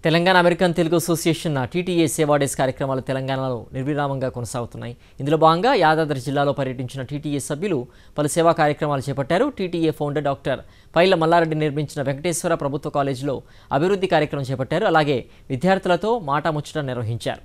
Telangana American Telugu association TTA సేవా days కార్యక్రమాలు తెలంగాణలో నిర్విరామంగా కొనసాగుతున్నాయి. ఇందులో భాగంగా యాదాద్రి జిల్లాలో పర్యటించిన టీటీఏ సభ్యులు పలు సేవా కార్యక్రమాలు చేపట్టారు. TTA founder doctor Paila Mallareddy నిర్మించిన వెంకటేశ్వర ప్రభుత్వ కాలేజీలో అభివృద్ధి కార్యక్రమం చేపట్టారు. అలాగే విద్యార్థులతో మాటాముచ్చట నిర్వహించారు.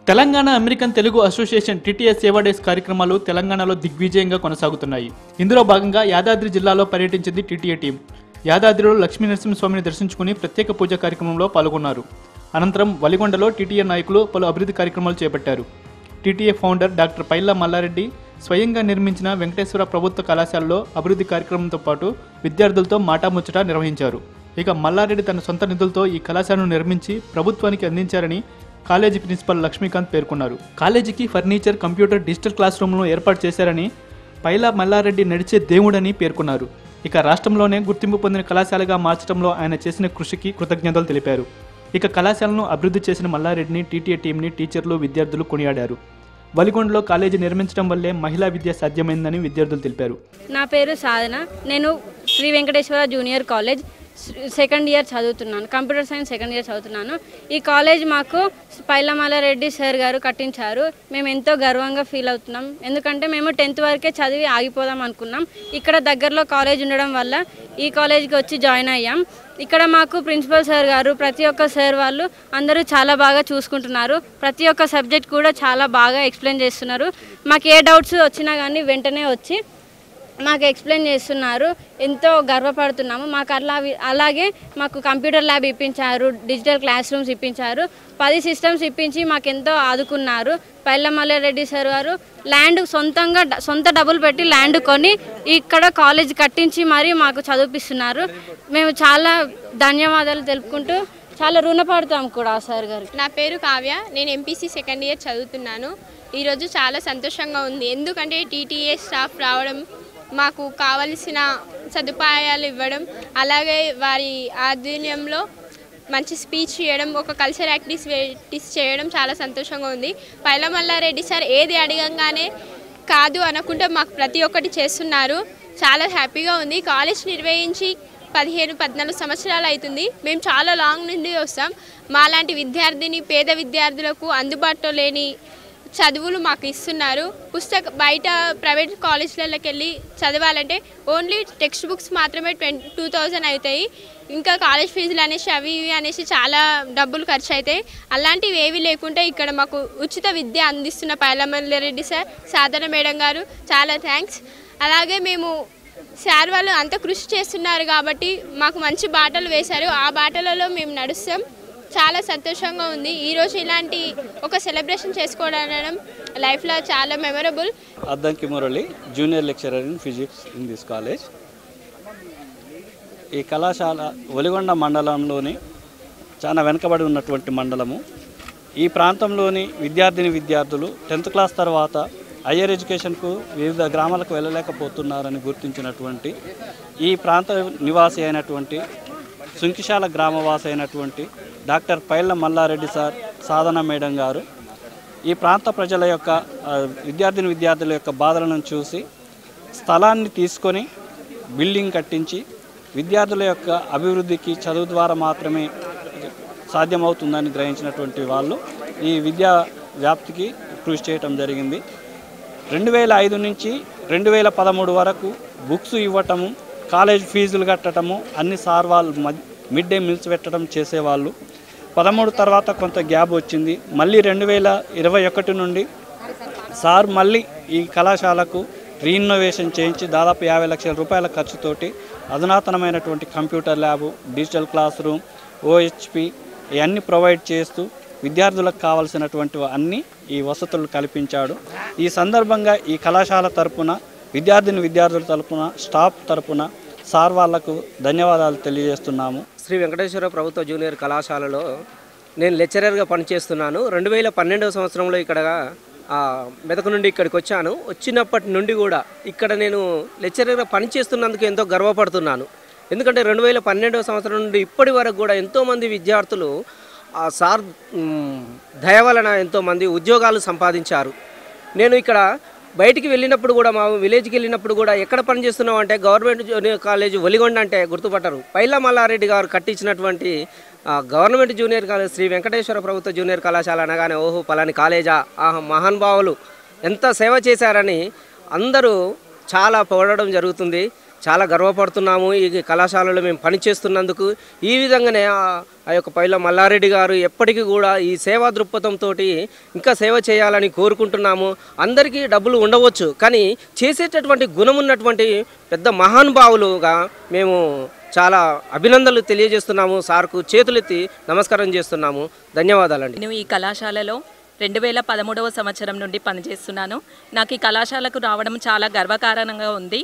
Telangana American Telugu association TTA సేవా డేస్ కార్యక్రమాలు తెలంగాణలో దిగ్విజయంగా కొనసాగుతున్నాయి. ఇందులో భాగంగా యాదాద్రి జిల్లాలో పర్యటించింది టీటీఏ టీం. యాదాద్రిలో లక్ష్మీ నరసింహస్వామిని దర్శించుకుని ప్రత్యేక పూజా కార్యక్రమంలో పాల్గొన్నారు. అనంతరం వలిగొండలో టీటీఏ నాయకులు పలు అభివృద్ధి కార్యక్రమాలు చేపట్టారు. TTA founder doctor Paila Mallareddy స్వయంగా నిర్మించిన వెంకటేశ్వర ప్రభుత్వ కళాశాలలో అభివృద్ధి కార్యక్రమంతో పాటు విద్యార్థులతో మాటాముచ్చట నిర్వహించారు. ఇక మల్లారెడ్డి తన సొంత నిధులతో ఈ కళాశాలను నిర్మించి ప్రభుత్వానికి అందించారని కాలేజీ ప్రిన్సిపల్ లక్ష్మీకాంత్ పేర్కొన్నారు. కాలేజీకి ఫర్నిచర్, కంప్యూటర్, డిజిటల్ క్లాస్ రూమ్లను ఏర్పాటు చేశారని, పైలా మల్లారెడ్డి నడిచే దేవుడని పేర్కొన్నారు. ఇక రాష్ట్రంలోనే గుర్తింపు పొందిన కళాశాలగా మార్చడంలో ఆయన చేసిన కృషికి కృతజ్ఞతలు తెలిపారు. ఇక కళాశాలను అభివృద్ధి చేసిన మల్లారెడ్డిని, టీటీఏ టీంని టీచర్లు, విద్యార్థులు కొనియాడారు. వలిగొండలో కాలేజీ నిర్మించడం వల్లే మహిళా విద్య సాధ్యమైందని విద్యార్థులు తెలిపారు. నా పేరు సాధన. నేను Sri Venkateswara junior college second year చదువుతున్నాను. కంప్యూటర్ సైన్స్ సెకండ్ ఇయర్ చదువుతున్నాను. ఈ కాలేజ్ మాకు పైల మల్లారెడ్డి సార్ గారు కట్టించారు. మేము ఎంతో గర్వంగా ఫీల్ అవుతున్నాం. ఎందుకంటే మేము 10th వరకే చదివి ఆగిపోదాం అనుకున్నాం. ఇక్కడ దగ్గరలో కాలేజ్ ఉండడం వల్ల ఈ కాలేజ్కి వచ్చి జాయిన్ అయ్యాం. ఇక్కడ మాకు ప్రిన్సిపల్ సార్ గారు, ప్రతి ఒక్క సార్ వాళ్ళు అందరూ చాలా బాగా చూసుకుంటున్నారు. ప్రతి ఒక్క సబ్జెక్ట్ కూడా చాలా బాగా ఎక్స్ప్లెయిన్ చేస్తున్నారు. మాకు ఏ డౌట్స్ వచ్చినా కానీ వెంటనే వచ్చి మాకు ఎక్స్ప్లెయిన్ చేస్తున్నారు. ఎంతో గర్వపడుతున్నాము. మాకు అలాగే మాకు కంప్యూటర్ ల్యాబ్ ఇప్పించారు, డిజిటల్ క్లాస్ రూమ్స్ ఇప్పించారు, 10 సిస్టమ్స్ ఇప్పించి మాకు ఎంతో ఆదుకున్నారు. పైల మల్లారెడ్డి సార్ గారు సొంత డబ్బులు పెట్టి ల్యాండ్ కొని ఇక్కడ కాలేజ్ కట్టించి మరీ మాకు చదివిపిస్తున్నారు. మేము చాలా ధన్యవాదాలు తెలుపుకుంటూ చాలా రుణపడతాం కూడా సార్ గారు. నా పేరు కావ్య. నేను ఎంపీసీ సెకండ్ ఇయర్ చదువుతున్నాను. ఈరోజు చాలా సంతోషంగా ఉంది. ఎందుకంటే టీటీఏ స్టాఫ్ రావడం, మాకు కావలసిన సదుపాయాలు ఇవ్వడం, అలాగే వారి ఆధ్వర్యంలో మంచి స్పీచ్ చేయడం, ఒక కల్చర్ యాక్టివిటీస్ చేయడం చాలా సంతోషంగా ఉంది. పైల మల్లారెడ్డి సార్ ఏది అడగంగానే కాదు అనకుండా మాకు ప్రతి ఒక్కటి చేస్తున్నారు. చాలా హ్యాపీగా ఉంది. కాలేజ్ నిర్వహించి 15-14 సంవత్సరాలు అవుతుంది. మేము చాలా లాంగ్ నుండి వస్తాం. మాలాంటి పేద విద్యార్థులకు అందుబాటులో లేని చదువులు మాకు ఇస్తున్నారు. బయట ప్రైవేట్ కాలేజీలకి వెళ్ళి చదవాలంటే ఓన్లీ టెక్స్ట్ బుక్స్ మాత్రమే 22,000 అవుతాయి. ఇంకా కాలేజ్ ఫీజులు అనేసి అవి ఇవి అనేసి చాలా డబ్బులు ఖర్చు అవుతాయి. అలాంటివి ఏవి లేకుండా ఇక్కడ మాకు ఉచిత విద్య అందిస్తున్న పైల మల్లారెడ్డి సార్, సాధన మేడం గారు చాలా థ్యాంక్స్. అలాగే మేము సార్ వాళ్ళు అంత కృషి చేస్తున్నారు కాబట్టి మాకు మంచి బాటలు వేశారు. ఆ బాటలలో మేము నడుస్తాం. చాలా సంతోషంగా ఉంది. ఈరోజు ఇలాంటి ఒక సెలబ్రేషన్ చేసుకోవడం లైఫ్లో చాలా memorable. Addanki Murali, junior lecturer in physics in this college. ఈ కళాశాల ఒలిగొండ మండలంలోని చాలా వెనుకబడి ఉన్నటువంటి మండలము. ఈ ప్రాంతంలోని విద్యార్థులు 10th క్లాస్ తర్వాత హయ్యర్ ఎడ్యుకేషన్కు వివిధ గ్రామాలకు వెళ్ళలేకపోతున్నారని గుర్తించినటువంటి ఈ ప్రాంత నివాసి అయినటువంటి సుంకిశాల గ్రామవాసి అయినటువంటి డాక్టర్ పైల మల్లారెడ్డి సార్, సాధన మేడం గారు ఈ ప్రాంత ప్రజల యొక్క విద్యార్థుల యొక్క బాధలను చూసి స్థలాన్ని తీసుకొని బిల్డింగ్ కట్టించి విద్యార్థుల యొక్క అభివృద్ధికి చదువు ద్వారా మాత్రమే సాధ్యమవుతుందని గ్రహించినటువంటి వాళ్ళు ఈ విద్యా వ్యాప్తికి కృషి చేయటం జరిగింది. 2005 నుంచి 2013 వరకు బుక్స్ ఇవ్వటము, కాలేజ్ ఫీజులు కట్టడము, అన్ని సార్ వాళ్ళు మిడ్ డే మీల్స్ పెట్టడం చేసేవాళ్ళు. 13 తర్వాత కొంత గ్యాప్ వచ్చింది. మళ్ళీ 2021 నుండి సార్ మళ్ళీ ఈ కళాశాలకు రీఇన్నోవేషన్ చేయించి దాదాపు 50 లక్షల రూపాయల ఖర్చుతోటి అధునాతనమైనటువంటి computer lab, digital class room, OHP ఇవన్నీ ప్రొవైడ్ చేస్తూ విద్యార్థులకు కావాల్సినటువంటి అన్ని ఈ వసతులు కల్పించాడు. ఈ సందర్భంగా ఈ కళాశాల తరపున విద్యార్థుల తరపున స్టాఫ్ తరపున సార్ వాళ్లకు ధన్యవాదాలు తెలియజేస్తున్నాము. శ్రీ వెంకటేశ్వర ప్రభుత్వ జూనియర్ కళాశాలలో నేను లెక్చరర్గా పనిచేస్తున్నాను. 2012వ సంవత్సరంలో ఇక్కడ మెదక్ నుండి ఇక్కడికి వచ్చాను. వచ్చినప్పటి నుండి కూడా ఇక్కడ నేను లెక్చరర్గా పనిచేస్తున్నందుకు ఎంతో గర్వపడుతున్నాను. ఎందుకంటే 2012వ సంవత్సరం నుండి ఇప్పటి వరకు కూడా ఎంతోమంది విద్యార్థులు సార్ దయ వలన ఎంతోమంది ఉద్యోగాలు సంపాదించారు. నేను ఇక్కడ బయటికి వెళ్ళినప్పుడు కూడా, మా విలేజ్కి వెళ్ళినప్పుడు కూడా ఎక్కడ పనిచేస్తున్నాం అంటే గవర్నమెంట్ జూనియర్ కాలేజ్ ఒలిగొండ అంటే గుర్తుపట్టరు. పైలా మల్లారెడ్డి గారు కట్టించినటువంటి government junior college Shri Venkateswara ప్రభుత్వ జూనియర్ కళాశాల అనగానే ఓహో పలాని కాలేజా, మహానుభావులు ఎంత సేవ చేశారని అందరూ చాలా పొగడడం జరుగుతుంది. చాలా గర్వపడుతున్నాము ఈ కళాశాలలో మేము పనిచేస్తున్నందుకు. ఈ విధంగానే ఆ యొక్క పైల మల్లారెడ్డి గారు ఎప్పటికీ కూడా ఈ సేవా దృక్పథంతో ఇంకా సేవ చేయాలని కోరుకుంటున్నాము. అందరికీ డబ్బులు ఉండవచ్చు, కానీ చేసేటటువంటి గుణం ఉన్నటువంటి పెద్ద మహానుభావులుగా మేము చాలా అభినందనలు తెలియజేస్తున్నాము. సార్కు చేతులెత్తి నమస్కారం చేస్తున్నాము. ధన్యవాదాలండి. నేను ఈ కళాశాలలో 2013వ సంవత్సరం నుండి పనిచేస్తున్నాను. నాకు ఈ కళాశాలకు రావడం చాలా గర్వకారణంగా ఉంది.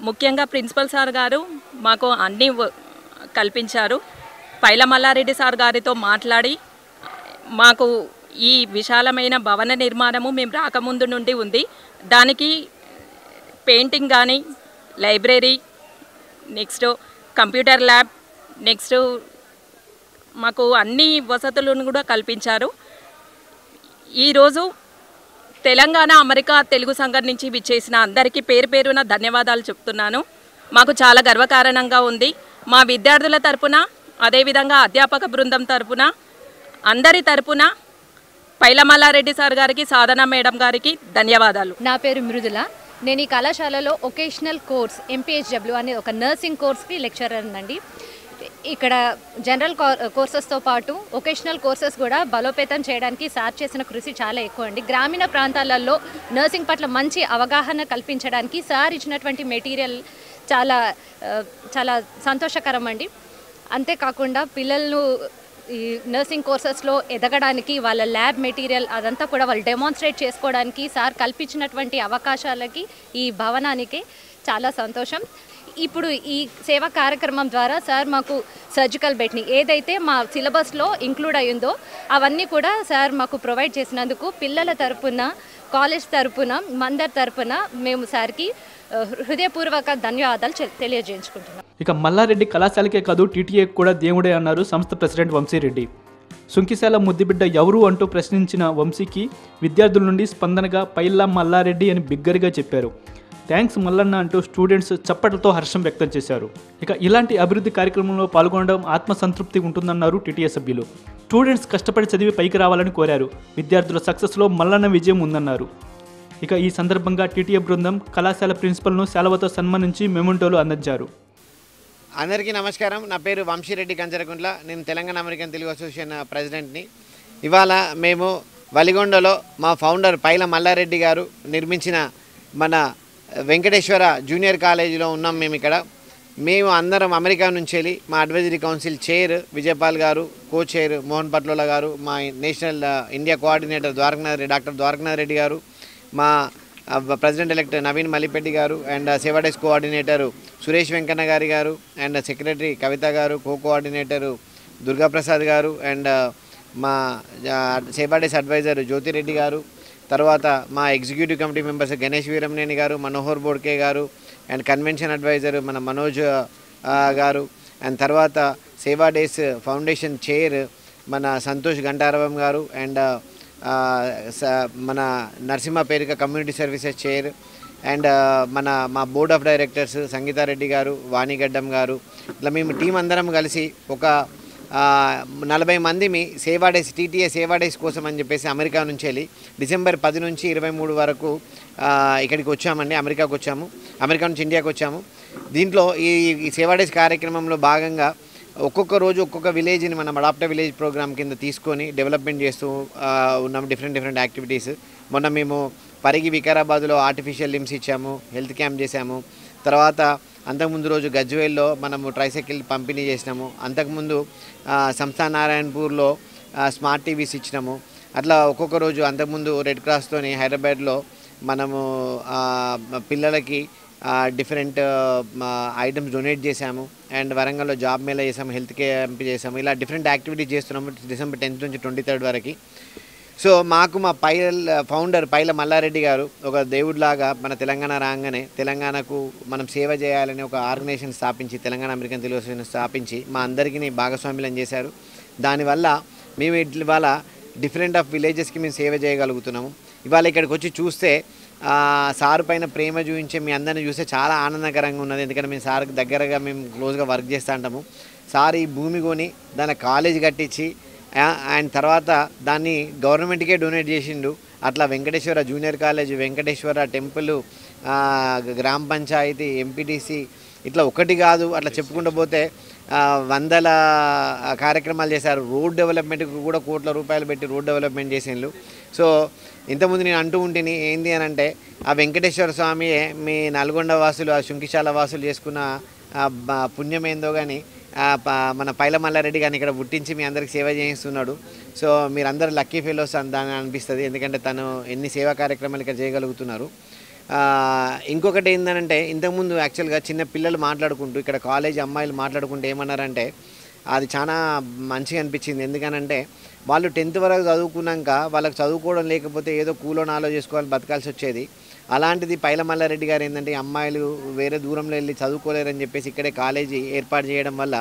ముఖ్యంగా ప్రిన్సిపల్ సార్ గారు మాకు అన్నీ కల్పించారు. పైల మల్లారెడ్డి సార్ గారితో మాట్లాడి మాకు ఈ విశాలమైన భవన నిర్మాణము మేము రాకముందు నుండి ఉంది. దానికి పెయింటింగ్ కానీ, library, next computer lab, next మాకు అన్ని వసతులను కూడా కల్పించారు. ఈరోజు తెలంగాణ అమెరికా తెలుగు సంఘం నుంచి విచ్చేసిన అందరికీ పేరు పేరున ధన్యవాదాలు చెప్తున్నాను. మాకు చాలా గర్వకారణంగా ఉంది. మా విద్యార్థుల తరపున, అదేవిధంగా అధ్యాపక బృందం తరపున, అందరి తరపున పైల మల్లారెడ్డి సార్ గారికి, సాధన మేడం గారికి ధన్యవాదాలు. నా పేరు మృదుల. నేను ఈ కళాశాలలో ఒకేషనల్ కోర్స్ MPHW అనే ఒక నర్సింగ్ కోర్స్కి లెక్చరర్ అండి. ఇక్కడ జనరల్ కోర్సెస్తో పాటు ఒకేషనల్ కోర్సెస్ కూడా బలోపేతం చేయడానికి సార్ చేసిన కృషి చాలా ఎక్కువ అండి. గ్రామీణ ప్రాంతాలలో నర్సింగ్ పట్ల మంచి అవగాహన కల్పించడానికి సార్ ఇచ్చినటువంటి మెటీరియల్ చాలా చాలా సంతోషకరం అండి. అంతేకాకుండా పిల్లలను ఈ నర్సింగ్ కోర్సెస్లో ఎదగడానికి వాళ్ళ ల్యాబ్ మెటీరియల్ అదంతా కూడా వాళ్ళు డెమాన్స్ట్రేట్ చేసుకోవడానికి సార్ కల్పించినటువంటి అవకాశాలకి ఈ భవనానికి చాలా సంతోషం. ఇప్పుడు ఈ సేవా కార్యక్రమం ద్వారా సార్ మాకు సర్జికల్ బెడ్ని ఏదైతే మా సిలబస్లో ఇంక్లూడ్ అయ్యిందో అవన్నీ కూడా సార్ మాకు ప్రొవైడ్ చేసినందుకు పిల్లల తరపున, కాలేజ్ తరపున, మందరి తరపున మేము సార్కి హృదయపూర్వక ధన్యవాదాలు తెలియజేయించుకుంటున్నాం. ఇక మల్లారెడ్డి కళాశాలకే కాదు టీటీఏ కూడా దేవుడే అన్నారు సంస్థ ప్రెసిడెంట్ వంశీరెడ్డి. సుంకిశాల ముద్దిబిడ్డ ఎవరు అంటూ ప్రశ్నించిన వంశీకి విద్యార్థుల నుండి స్పందనగా పైల్లా మల్లారెడ్డి అని బిగ్గరగా చెప్పారు. థ్యాంక్స్ మల్లన్న అంటూ స్టూడెంట్స్ చప్పట్లతో హర్షం వ్యక్తం చేశారు. ఇక ఇలాంటి అభివృద్ధి కార్యక్రమంలో పాల్గొనడం ఆత్మసంతృప్తి ఉంటుందన్నారు టీటీఏ సభ్యులు. స్టూడెంట్స్ కష్టపడి చదివి పైకి రావాలని కోరారు. విద్యార్థుల సక్సెస్లో మల్లన్న విజయం ఉందన్నారు. ఇక ఈ సందర్భంగా టీటీఏ బృందం కళాశాల ప్రిన్సిపల్ను సెలవుతో సన్మానించి మెమోంటోలు అందించారు. అందరికీ నమస్కారం. నా పేరు వంశీరెడ్డి కంచరకుంట్ల. నేను తెలంగాణ అమెరికన్ తెలుగు అసోసియేషన్ ప్రెసిడెంట్ని. ఇవాళ మేము వలిగొండలో మా ఫౌండర్ పైల మల్లారెడ్డి గారు నిర్మించిన మన వెంకటేశ్వర జూనియర్ కాలేజీలో ఉన్నాం. మేము అందరం అమెరికా నుంచి వెళ్ళి మా అడ్వైజరీ కౌన్సిల్ చైర్ విజయపాల్ గారు, కో చైర్ మోహన్ పట్లోల గారు, మా national India coordinator doctor Dwarakanath Reddy గారు, మా ప్రెసిడెంట్ ఎలెక్ట్ నవీన్ మల్లిపెడ్డి గారు, అండ్ సేవాడేస్ కోఆర్డినేటర్ సురేష్ వెంకన్న గారు, అండ్ సెక్రటరీ కవిత గారు, కోఆర్డినేటర్ దుర్గాప్రసాద్ గారు, అండ్ మా సేవాడేస్ అడ్వైజర్ జ్యోతిరెడ్డి గారు, తర్వాత మా ఎగ్జిక్యూటివ్ కమిటీ మెంబర్స్ గణేష్ వీరంనేని గారు, మనోహర్ బోడ్కే గారు, అండ్ కన్వెన్షన్ అడ్వైజర్ మన మనోజ్ గారు, అండ్ తర్వాత సేవాడేస్ ఫౌండేషన్ చైర్ మన సంతోష్ గంటారవం గారు, అండ్ మన Narasimha పేరిక community services chair, and మా బోర్డ్ ఆఫ్ డైరెక్టర్స్ సంగీతారెడ్డి గారు, వాణిగడ్డం గారు, ఇట్లా మేము టీం అందరం కలిసి ఒక 40 మందిమి సేవాడేస్ టీటీఏ సేవాడేస్ కోసం అని చెప్పేసి అమెరికా నుంచి వెళ్ళి డిసెంబర్ 10 నుంచి 23 వరకు ఇక్కడికి వచ్చామండి. అమెరికాకు వచ్చాము. అమెరికా నుంచి ఇండియాకి వచ్చాము. దీంట్లో ఈ సేవాడేస్ కార్యక్రమంలో భాగంగా ఒక్కొక్క రోజు ఒక్కొక్క విలేజ్ని మనం అడాప్టర్ విలేజ్ ప్రోగ్రామ్ కింద తీసుకొని డెవలప్మెంట్ చేస్తూ ఉన్నాము. Different activities. మొన్న మేము పరిగి వికారాబాద్లో ఆర్టిఫిషియల్ లిమ్స్ ఇచ్చాము, హెల్త్ క్యాంప్ చేశాము. తర్వాత అంతకుముందు రోజు గజ్వేల్లో మనము ట్రైసైకిల్ పంపిణీ చేసినాము. అంతకుముందు సంస్థాన్ నారాయణపూర్లో స్మార్ట్ టీవీస్ ఇచ్చినాము. అట్లా ఒక్కొక్క రోజు అంతకుముందు రెడ్ క్రాస్తోని హైదరాబాద్లో మనము పిల్లలకి డిఫరెంట్ ఐటమ్స్ డొనేట్ చేశాము. అండ్ వరంగల్లో జాబ్ మేళా చేసాము, హెల్త్ క్యాంప్ చేసాము. ఇలా డిఫరెంట్ యాక్టివిటీస్ చేస్తున్నాము డిసెంబర్ 10th నుంచి 23rd వరకు. సో మాకు మా ఫౌండర్ పైల మల్లారెడ్డి గారు ఒక దేవుడిలాగా మన తెలంగాణ రాగానే తెలంగాణకు మనం సేవ చేయాలని ఒక ఆర్గనైజేషన్ స్థాపించి తెలంగాణ అమెరికన్ తెలుగు అసోసియేషన్ స్థాపించి మా అందరికీ భాగస్వామ్యం చేశారు. దానివల్ల మేము ఇవాళ డిఫరెంట్ ఆఫ్ విలేజెస్కి మేము సేవ చేయగలుగుతున్నాము. ఇవాళ ఇక్కడికి వచ్చి చూస్తే సార్ పైన ప్రేమ చూపించే మీ అందరిని చూస్తే చాలా ఆనందకరంగా ఉన్నది. ఎందుకంటే మేము సార్కి దగ్గరగా మేము క్లోజ్గా వర్క్ చేస్తూ ఉంటాము. సార్ ఈ భూమి కొని దాని కాలేజ్ కట్టించి అండ్ తర్వాత దాన్ని గవర్నమెంట్కే డొనేట్ చేసిండు. అట్లా Venkateswara junior college, Venkateswara temple, గ్రామ పంచాయతీ, ఎంపీటీసీ ఇట్లా ఒకటి కాదు అట్లా చెప్పుకుంటూ పోతే వందల కార్యక్రమాలు చేశారు. రోడ్ డెవలప్మెంట్కి కూడా కోట్ల రూపాయలు పెట్టి రోడ్ డెవలప్మెంట్ చేసిండ్రు. సో ఇంతకుముందు నేను అంటూ ఉంటేని ఏంది అని అంటే ఆ వెంకటేశ్వర స్వామియే మీ నల్గొండ వాసులు ఆ శుంకిశాల వాసులు చేసుకున్న పుణ్యం ఏందో కానీ మన పైల మల్లారెడ్డి గారిని ఇక్కడ పుట్టించి మీ అందరికి సేవ చేయిస్తున్నాడు. సో మీరందరూ లక్కీ ఫెలోస్ అని అనిపిస్తుంది. ఎందుకంటే తను ఎన్ని సేవా కార్యక్రమాలు ఇక్కడ చేయగలుగుతున్నారు. ఇంకొకటి ఏంటంటే ఇంతకుముందు యాక్చువల్గా చిన్న పిల్లలు మాట్లాడుకుంటూ ఇక్కడ కాలేజ్ అమ్మాయిలు మాట్లాడుకుంటూ ఏమన్నారంటే అది చాలా మంచిగా అనిపించింది. ఎందుకనంటే వాళ్ళు 10th వరకు చదువుకున్నాక వాళ్ళకి చదువుకోవడం లేకపోతే ఏదో కూలో నాలో చేసుకోవాలి బతకాల్సి వచ్చేది. అలాంటిది పైల మల్లారెడ్డి గారు ఏంటంటే అమ్మాయిలు వేరే దూరంలో వెళ్ళి చదువుకోలేరని చెప్పేసి ఇక్కడే కాలేజీ ఏర్పాటు చేయడం వల్ల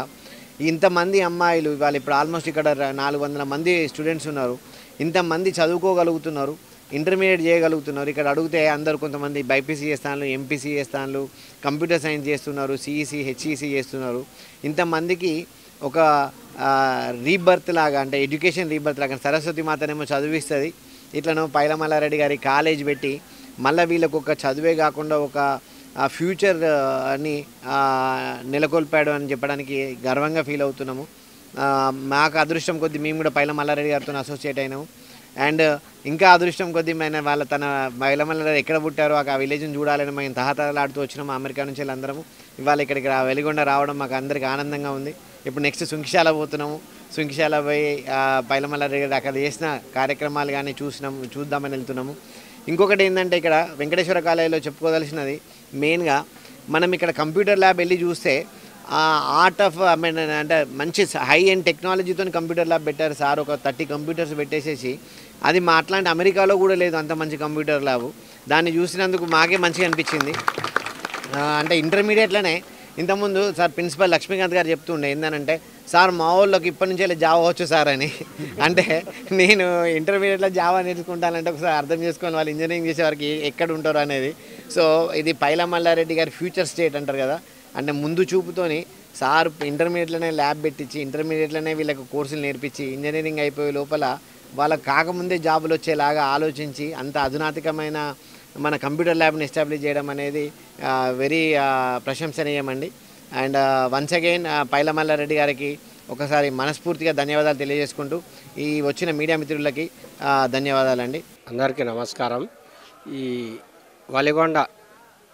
ఇంతమంది అమ్మాయిలు వాళ్ళు ఇప్పుడు ఆల్మోస్ట్ ఇక్కడ 400 మంది స్టూడెంట్స్ ఉన్నారు. ఇంతమంది చదువుకోగలుగుతున్నారు, ఇంటర్మీడియట్ చేయగలుగుతున్నారు. ఇక్కడ అడిగితే అందరు కొంతమంది బైపీసీ చేస్తాను, ఎంపీసీ చేస్తాను, కంప్యూటర్ సైన్స్ చేస్తున్నారు, సిఈసీ హెచ్ఈసీ చేస్తున్నారు. ఇంతమందికి ఒక రీబర్త్ లాగా అంటే ఎడ్యుకేషన్ రీబర్త్ లాగా సరస్వతి మాతనేమో చదివిస్తుంది. ఇట్లనో పైల మల్లారెడ్డి గారి కాలేజ్ పెట్టి మళ్ళీ వీళ్ళకు ఒక చదువే కాకుండా ఒక ఫ్యూచర్ అని నెలకొల్పాడు అని చెప్పడానికి గర్వంగా ఫీల్ అవుతున్నాము. మాకు అదృష్టం కొద్దీ మేము కూడా పైల మల్లారెడ్డి గారితో అసోసియేట్ అయినాము. అండ్ ఇంకా అదృష్టం కొద్దీ వాళ్ళ తన పైల మల్లారెడ్డి ఎక్కడ పుట్టారో ఆ విలేజ్ని చూడాలని మేము తహతలాడుతూ వచ్చినాము అమెరికా నుంచి వాళ్ళందరము. ఇవాళ ఇక్కడికి వెలిగొండ రావడం మాకు అందరికీ ఆనందంగా ఉంది. ఇప్పుడు నెక్స్ట్ సుంకిశాల పోతున్నాము. సుంకిశాల పోయి పైల మల్లారెడ్డి గారు అక్కడ చేసిన కార్యక్రమాలు కానీ చూద్దామని వెళ్తున్నాము. ఇంకొకటి ఏంటంటే ఇక్కడ వెంకటేశ్వర కాలేజీలో చెప్పుకోదలసినది మెయిన్గా మనం ఇక్కడ కంప్యూటర్ ల్యాబ్ వెళ్ళి చూస్తే ఆర్ట్ ఆఫ్ అంటే మంచి హై అండ్ టెక్నాలజీతో కంప్యూటర్ ల్యాబ్ పెట్టారు సార్. ఒక 30 కంప్యూటర్స్ పెట్టేసేసి అది మా అట్లాంటి అమెరికాలో కూడా లేదు అంత మంచి కంప్యూటర్ ల్యాబ్. దాన్ని చూసినందుకు మాకే మంచిగా అనిపించింది. అంటే ఇంటర్మీడియట్లోనే ఇంతకుముందు సార్ ప్రిన్సిపల్ లక్ష్మీకాంత్ గారు చెప్తుండే ఏంటంటే సార్ మా వాళ్ళకి ఇప్పటి నుంచే జావా వచ్చు సార్ అని. అంటే నేను ఇంటర్మీడియట్లో జావా నేర్చుకుంటానంటే ఒకసారి అర్థం చేసుకొని వాళ్ళు ఇంజనీరింగ్ చేసే వారికి ఎక్కడ ఉంటారు అనేది. సో ఇది పైల మల్లారెడ్డి గారి ఫ్యూచర్ స్టేట్ అంటారు కదా, అంటే ముందు చూపుతోని సార్ ఇంటర్మీడియట్లోనే ల్యాబ్ పెట్టించి ఇంటర్మీడియట్లోనే వీళ్ళకి కోర్సులు నేర్పించి ఇంజనీరింగ్ అయిపోయే లోపల వాళ్ళకి కాకముందే జాబులు వచ్చేలాగా ఆలోచించి అంత అధునాతకమైన మన కంప్యూటర్ ల్యాబ్ని ఎస్టాబ్లిష్ చేయడం అనేది వెరీ ప్రశంసనీయమండి. And once again Paila Mallareddy గారికి ఒకసారి మనస్ఫూర్తిగా ధన్యవాదాలు తెలియజేసుకుంటూ ఈ వచ్చిన మీడియా మిత్రులకి ధన్యవాదాలండి. అందరికీ నమస్కారం. ఈ వలిగొండ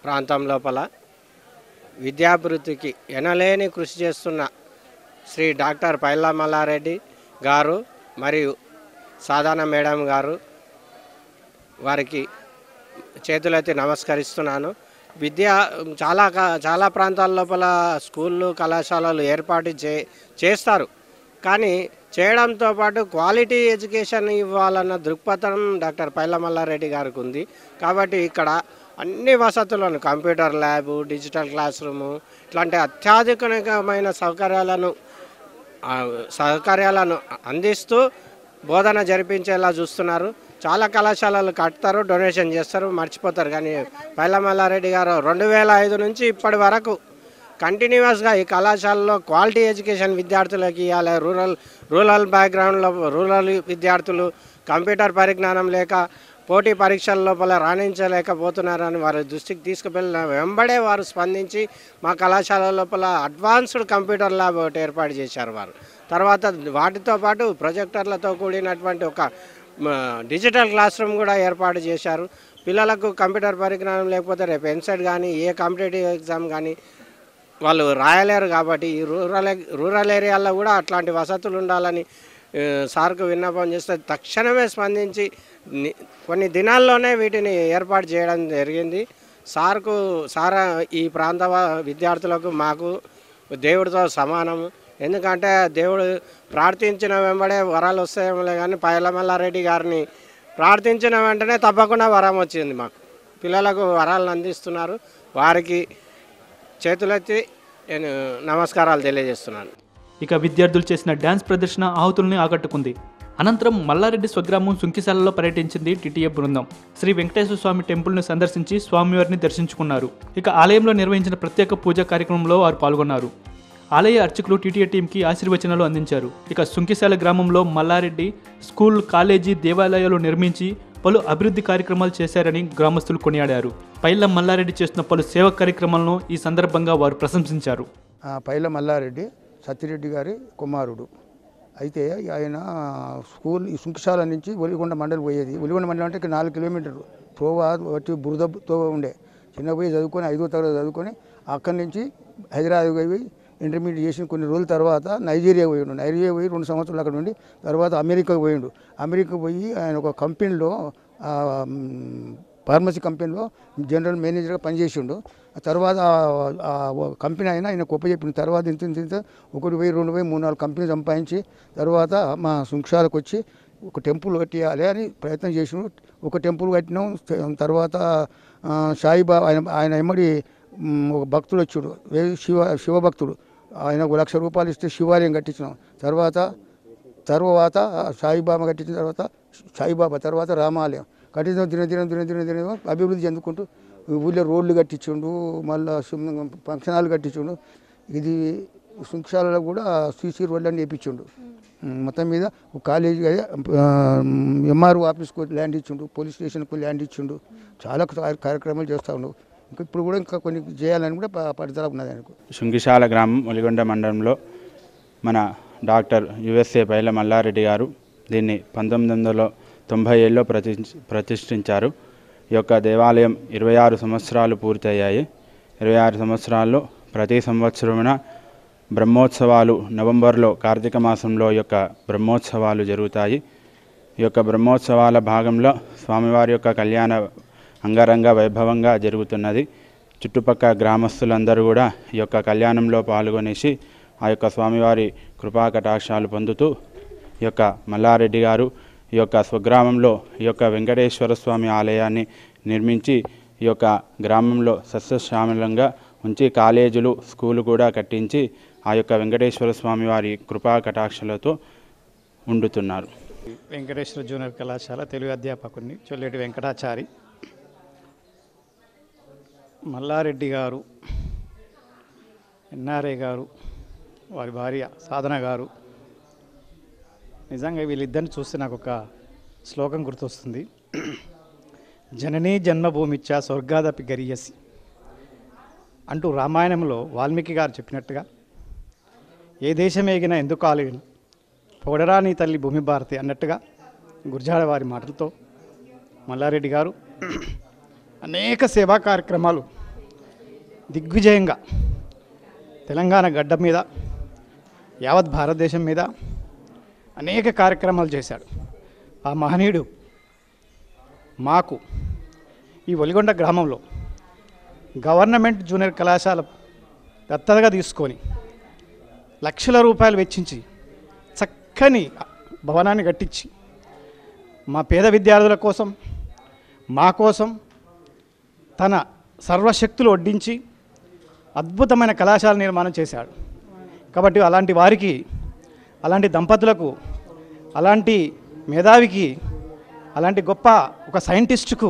ప్రాంతం లోపల విద్యాభివృద్ధికి ఎనలేని కృషి చేస్తున్న శ్రీ డాక్టర్ పైల మల్లారెడ్డి గారు మరియు సాధారణ మేడం గారు వారికి చేతులెత్తి నమస్కరిస్తున్నాను. చాలా ప్రాంతాల లోపల స్కూళ్ళు కళాశాలలు ఏర్పాటు చేస్తారు, కానీ చేయడంతో పాటు క్వాలిటీ ఎడ్యుకేషన్ ఇవ్వాలన్న దృక్పథం డాక్టర్ పైల మల్లారెడ్డి గారికి ఉంది. కాబట్టి ఇక్కడ అన్ని వసతులను computer lab, digital class room ఇట్లాంటి అత్యాధునికమైన సౌకర్యాలను అందిస్తూ బోధన జరిపించేలా చూస్తున్నారు. చాలా కళాశాలలు కడతారు, డొనేషన్ చేస్తారు, మర్చిపోతారు. కానీ పైల మల్లారెడ్డి గారు 2005 నుంచి ఇప్పటి వరకు కంటిన్యూస్గా ఈ కళాశాలలో క్వాలిటీ ఎడ్యుకేషన్ విద్యార్థులకి ఇవ్వాలి. రూరల్ బ్యాక్గ్రౌండ్లో రూరల్ విద్యార్థులు కంప్యూటర్ పరిజ్ఞానం లేక పోటీ పరీక్షల లోపల రాణించలేకపోతున్నారని వారి దృష్టికి తీసుకువెళ్ళిన వెంబడే వారు స్పందించి మా కళాశాల లోపల అడ్వాన్స్డ్ కంప్యూటర్ ల్యాబ్ ఒకటి ఏర్పాటు చేశారు వారు. తర్వాత వాటితో పాటు ప్రొజెక్టర్లతో కూడినటువంటి ఒక డిజిటల్ క్లాస్ రూమ్ కూడా ఏర్పాటు చేశారు. పిల్లలకు కంప్యూటర్ పరిజ్ఞానం లేకపోతే రేపు ఎంసెట్ కానీ ఏ కాంపిటేటివ్ ఎగ్జామ్ కానీ వాళ్ళు రాయలేరు. కాబట్టి ఈ రూరల్ ఏరియాల్లో కూడా అట్లాంటి వసతులు ఉండాలని సార్కు విన్నపం చేస్తే తక్షణమే స్పందించి కొన్ని దినాల్లోనే వీటిని ఏర్పాటు చేయడం జరిగింది. సార్ ఈ ప్రాంత విద్యార్థులకు మాకు దేవుడితో సమానము. ఎందుకంటే దేవుడు ప్రార్థించిన వెంబడే వరాలు వస్తాయేమో కానీ పైల మల్లారెడ్డి గారిని ప్రార్థించిన వెంటనే తప్పకుండా వరం వచ్చింది. మాకు పిల్లలకు వరాలను అందిస్తున్నారు. వారికి చేతులెత్తి నేను నమస్కారాలు తెలియజేస్తున్నాను. ఇక విద్యార్థులు చేసిన డ్యాన్స్ ప్రదర్శన ఆహుతుల్ని ఆకట్టుకుంది. అనంతరం మల్లారెడ్డి స్వగ్రామం సుంకిశాలలో పర్యటించింది టీటీఏ బృందం. శ్రీ వెంకటేశ్వర స్వామి టెంపుల్ను సందర్శించి స్వామివారిని దర్శించుకున్నారు. ఇక ఆలయంలో నిర్వహించిన ప్రత్యేక పూజా కార్యక్రమంలో వారు పాల్గొన్నారు. ఆలయ అర్చకులు టీటీఏ టీంకి ఆశీర్వచనాలు అందించారు. ఇక సుంకిశాల గ్రామంలో మల్లారెడ్డి స్కూల్, కాలేజీ, దేవాలయాలు నిర్మించి పలు అభివృద్ధి కార్యక్రమాలు చేశారని గ్రామస్తులు కొనియాడారు. పైల మల్లారెడ్డి చేస్తున్న పలు సేవా కార్యక్రమాలను ఈ సందర్భంగా వారు ప్రశంసించారు. పైల మల్లారెడ్డి సత్యరెడ్డి గారి కుమారుడు. అయితే ఆయన స్కూల్ ఈ సుంకిశాల నుంచి ఒలిగొండ మండలి పోయేది. ఒలిగొండ మండలం అంటే 4 కిలోమీటర్లు తోవ వచ్చి బురదతో ఉండే. చిన్న పోయి చదువుకొని 5వ తరగతి చదువుకొని అక్కడి నుంచి హైదరాబాద్ పోయి ఇంటర్మీడియట్ చేసిన కొన్ని రోజుల తర్వాత నైజీరియా పోయిండు. నైజీరియా పోయి 2 సంవత్సరాలు అక్కడ నుండి తర్వాత అమెరికాకు పోయిండు. అమెరికా పోయి ఆయన ఒక కంపెనీలో ఫార్మసీ కంపెనీలో జనరల్ మేనేజర్గా పనిచేసిండు. తర్వాత కంపెనీ అయినా ఆయన గొప్ప చెప్పిన తర్వాత ఇంత 1 వెయ్యి 2 వెయ్యి 3 4 కంపెనీ సంపాదించి తర్వాత మా సుంక్షాలకు వచ్చి ఒక టెంపుల్ కట్టియాలి అని ప్రయత్నం చేసినాం. ఒక టెంపుల్ కట్టినాం. తర్వాత సాయిబాబా ఆయన ఎమ్మడి ఒక భక్తుడు వచ్చాడు, శివభక్తుడు. ఆయన 1 లక్ష రూపాయలు ఇస్తే శివాలయం కట్టించినాం. తర్వాత సాయిబాబా కట్టించిన తర్వాత సాయిబాబా తర్వాత రామాలయం కట్టించిన దిన అభివృద్ధి చెందుకుంటూ ఊళ్ళో రోడ్లు కట్టించుండు, మళ్ళీ ఫంక్షన్ హాల్ కట్టించుండు. ఇది సుంక్షాలలో కూడా సీసీ రోడ్లన్నీ వేయించుండు. మొత్తం మీద కాలేజీ ఎంఆర్ఓ ఆఫీస్కు ల్యాండ్ ఇచ్చిండు, పోలీస్ స్టేషన్కు ల్యాండ్ ఇచ్చిండు. చాలా కార్యక్రమాలు చేస్తూ ఉండు. ఇప్పుడు కూడా ఇంకా కొన్ని చేయాలని కూడా పట్టుదల ఉన్నది ఆయనకు. సుంకిశాల గ్రామం ఒలిగొండ మండలంలో మన డాక్టర్ యుఎస్ఏ పైల మల్లారెడ్డి గారు దీన్ని 1997లో ప్రతిష్ఠించారు. ఈ యొక్క దేవాలయం 26 సంవత్సరాలు పూర్తయ్యాయి. 26 సంవత్సరాల్లో ప్రతి సంవత్సరమున బ్రహ్మోత్సవాలు నవంబర్లో కార్తీక మాసంలో ఈ యొక్క బ్రహ్మోత్సవాలు జరుగుతాయి. ఈ యొక్క బ్రహ్మోత్సవాల భాగంలో స్వామివారి యొక్క కళ్యాణ అంగరంగ వైభవంగా జరుగుతున్నది. చుట్టుపక్కల గ్రామస్తులందరూ కూడా ఈ యొక్క కళ్యాణంలో పాల్గొనేసి ఆ యొక్క స్వామివారి కృపా కటాక్షాలు పొందుతూ ఈ యొక్క మల్లారెడ్డి గారు ఈ యొక్క స్వగ్రామంలో ఈ యొక్క వెంకటేశ్వర స్వామి ఆలయాన్ని నిర్మించి ఈ యొక్క గ్రామంలో సస్యశ్యామలంగా ఉంచి కాలేజీలు, స్కూలు కూడా కట్టించి ఆ యొక్క వెంకటేశ్వర స్వామి వారి కృపా కటాక్షలతో ఉండుతున్నారు. వెంకటేశ్వర జూనియర్ కళాశాల తెలుగు అధ్యాపకుడిని చొల్లేటి వెంకటాచారి. మల్లారెడ్డి గారు, ఎన్ఆర్ఏ గారు, వారి భార్య సాధన గారు, నిజంగా వీళ్ళిద్దరిని చూస్తే నాకు ఒక శ్లోకం గుర్తొస్తుంది. జననీ జన్మభూమిచ్చ స్వర్గాదపి గరియసి అంటూ రామాయణంలో వాల్మీకి గారు చెప్పినట్టుగా ఏ దేశమేగినా ఎందుకు ఆలిగిన పొగడరా నీ తల్లి భూమి భారతి అన్నట్టుగా గురజాడ వారి మాటలతో మల్లారెడ్డి గారు అనేక సేవా కార్యక్రమాలు దిగ్విజయంగా తెలంగాణ గడ్డ మీద, యావత్ భారతదేశం మీద అనేక కార్యక్రమాలు చేశాడు. ఆ మహనీయుడు మాకు ఈ ఒలిగొండ గ్రామంలో గవర్నమెంట్ జూనియర్ కళాశాల దత్తతగా తీసుకొని లక్షల రూపాయలు వెచ్చించి చక్కని భవనాన్ని కట్టించి మా పేద విద్యార్థుల కోసం, మా కోసం తన సర్వశక్తులు ఒడ్డించి అద్భుతమైన కళాశాల నిర్మాణం చేశాడు. కాబట్టి అలాంటి వారికి, అలాంటి దంపతులకు, అలాంటి మేధావికి, అలాంటి గొప్ప ఒక సైంటిస్టుకు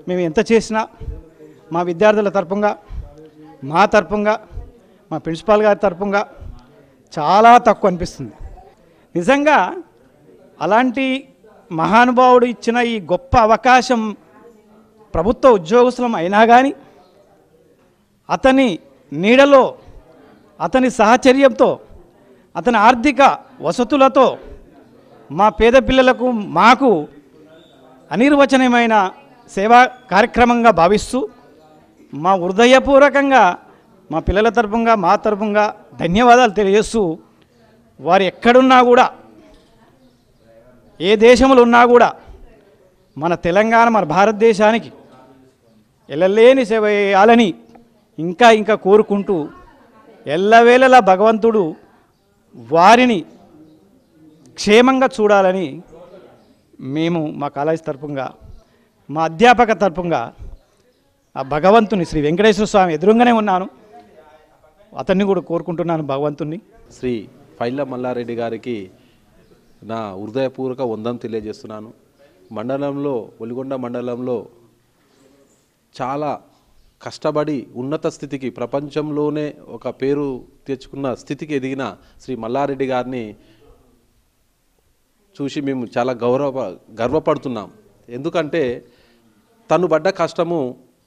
మేము ఎంత చేసినా మా విద్యార్థుల తరపుగా, మా తరపుగా, మా ప్రిన్సిపాల్ గారి తరపుగా చాలా తక్కువ అనిపిస్తుంది. నిజంగా అలాంటి మహానుభావుడు ఇచ్చిన ఈ గొప్ప అవకాశం ప్రభుత్వ ఉద్యోగస్తులం అయినా కానీ అతని నీడలో, అతని సహచర్యంతో, అతని ఆర్థిక వసతులతో మా పేద పిల్లలకు, మాకు అనిర్వచనీయమైన సేవా కార్యక్రమంగా భావిస్తూ మా హృదయపూర్వకంగా మా పిల్లల తరపుగా, మా తరపుగా ధన్యవాదాలు తెలియజేస్తూ వారు ఎక్కడున్నా కూడా, ఏ దేశంలో ఉన్నా కూడా మన తెలంగాణ, మన భారతదేశానికి ఎల్లలేని సేవ చేయాలని ఇంకా కోరుకుంటూ ఎల్లవేళలా భగవంతుడు వారిని క్షేమంగా చూడాలని మేము మా కాలేజ్ తరపుగా మా అధ్యాపక తరపుగా ఆ భగవంతుని శ్రీ వెంకటేశ్వర స్వామి ఎదురుగానే ఉన్నాను, అతన్ని కూడా కోరుకుంటున్నాను భగవంతుని. శ్రీ పైల మల్లారెడ్డి గారికి నా హృదయపూర్వక వందనం తెలియజేస్తున్నాను. మండలంలో ఒలిగొండ మండలంలో చాలా కష్టపడి ఉన్నత స్థితికి ప్రపంచంలోనే ఒక పేరు తెచ్చుకున్న స్థితికి ఎదిగిన శ్రీ మల్లారెడ్డి గారిని చూసి మేము చాలా గర్వపడుతున్నాం. ఎందుకంటే తను పడ్డ కష్టము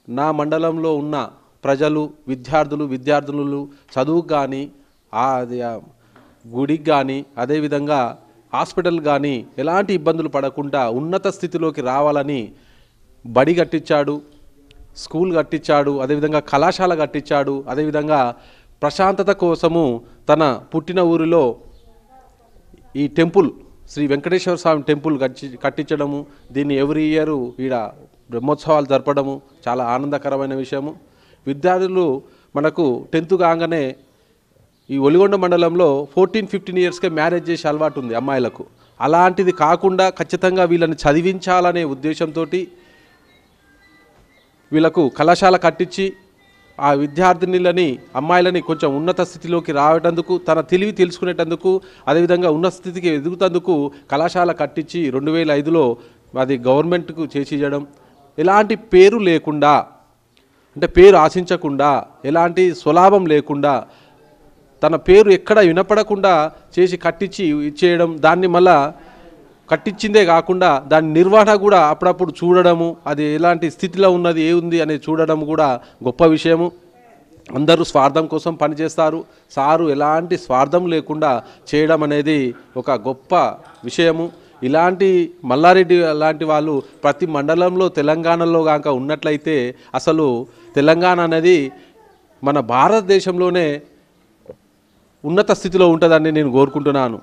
నా మండలంలో ఉన్న ప్రజలు విద్యార్థులు చదువుకు కానీ గుడికి కానీ అదేవిధంగా హాస్పిటల్ కానీ ఎలాంటి ఇబ్బందులు పడకుండా ఉన్నత స్థితిలోకి రావాలని బడి కట్టించాడు, స్కూల్ కట్టించాడు, అదేవిధంగా కళాశాల కట్టించాడు. అదేవిధంగా ప్రశాంతత కోసము తన పుట్టిన ఊరిలో ఈ టెంపుల్ శ్రీ వెంకటేశ్వర స్వామి టెంపుల్ కట్టించడము, దీన్ని ఎవ్రీ ఇయర్ ఈడ బ్రహ్మోత్సవాలు జరపడము చాలా ఆనందకరమైన విషయము. విద్యార్థులు మనకు 10th కాగానే ఈ ఒలిగొండ మండలంలో 14-15 ఇయర్స్కే మ్యారేజ్ చేసే అలవాటు ఉంది అమ్మాయిలకు. అలాంటిది కాకుండా ఖచ్చితంగా వీళ్ళని చదివించాలనే ఉద్దేశంతో వీళ్ళకు కళాశాల కట్టించి ఆ విద్యార్థినులని అమ్మాయిలని కొంచెం ఉన్నత స్థితిలోకి రావటందుకు, తన తెలివి తెలుసుకునేటందుకు, అదేవిధంగా ఉన్నత స్థితికి ఎదుగుతందుకు కళాశాల కట్టించి 2005లో అది గవర్నమెంట్కు చేసి ఇవ్వడం, ఎలాంటి పేరు లేకుండా అంటే పేరు ఆశించకుండా ఎలాంటి స్వలాభం లేకుండా తన పేరు ఎక్కడ వినపడకుండా చేసి కట్టించి ఇచ్చేయడం, దాన్ని మళ్ళా కట్టించిందే కాకుండా దాని నిర్వహణ కూడా అప్పుడప్పుడు చూడడము, అది ఎలాంటి స్థితిలో ఉన్నది ఏముంది అనేది చూడడం కూడా గొప్ప విషయము. అందరూ స్వార్థం కోసం పనిచేస్తారు, సారు ఎలాంటి స్వార్థం లేకుండా చేయడం అనేది ఒక గొప్ప విషయము. ఇలాంటి మల్లారెడ్డి లాంటి వాళ్ళు ప్రతి మండలంలో తెలంగాణలో కాక ఉన్నట్లయితే అసలు తెలంగాణ అనేది మన భారతదేశంలోనే ఉన్నత స్థితిలో ఉంటుందని నేను కోరుకుంటున్నాను.